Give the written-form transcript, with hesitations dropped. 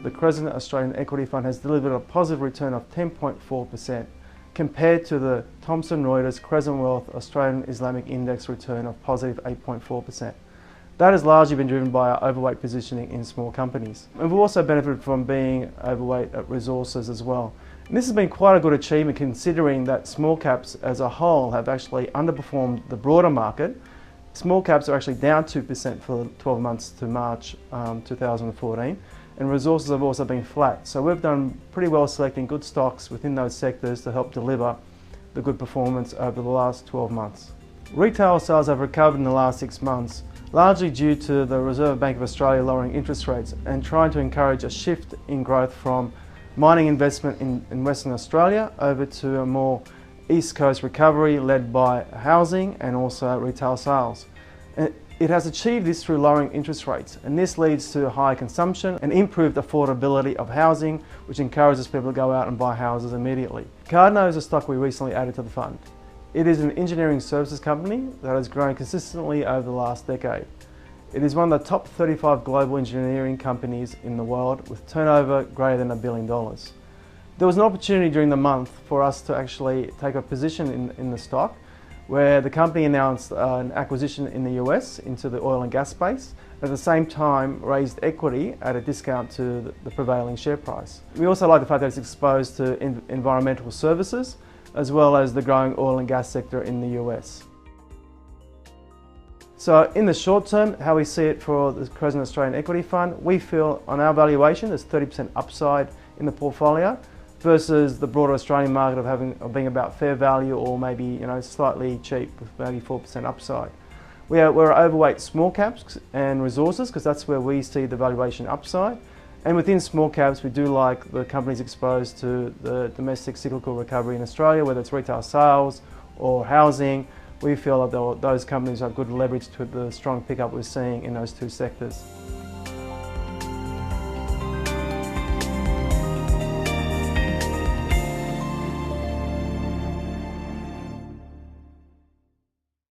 the Crescent Australian Equity Fund has delivered a positive return of 10.4% compared to the Thomson Reuters Crescent Wealth Australian Islamic Index return of positive 8.4%. That has largely been driven by our overweight positioning in small companies. And we've also benefited from being overweight at resources as well. And this has been quite a good achievement considering that small caps as a whole have actually underperformed the broader market. Small caps are actually down 2% for the 12 months to March 2014, and resources have also been flat. So we've done pretty well selecting good stocks within those sectors to help deliver the good performance over the last 12 months. Retail sales have recovered in the last 6 months, largely due to the Reserve Bank of Australia lowering interest rates and trying to encourage a shift in growth from mining investment in Western Australia over to a more East Coast recovery led by housing and also retail sales. And it has achieved this through lowering interest rates, and this leads to higher consumption and improved affordability of housing, which encourages people to go out and buy houses immediately. Cardno is a stock we recently added to the fund. It is an engineering services company that has grown consistently over the last decade. It is one of the top 35 global engineering companies in the world with turnover greater than $1 billion. There was an opportunity during the month for us to actually take a position in the stock, where the company announced an acquisition in the US into the oil and gas space, at the same time raised equity at a discount to the prevailing share price. We also like the fact that it's exposed to environmental services, as well as the growing oil and gas sector in the US. So in the short term, how we see it for the Crescent Australian Equity Fund, we feel on our valuation there's 30% upside in the portfolio versus the broader Australian market of being about fair value or maybe slightly cheap with maybe 4% upside. We're overweight small caps and resources because that's where we see the valuation upside. And within small caps, we do like the companies exposed to the domestic cyclical recovery in Australia, whether it's retail sales or housing. We feel that those companies have good leverage to the strong pickup we're seeing in those two sectors.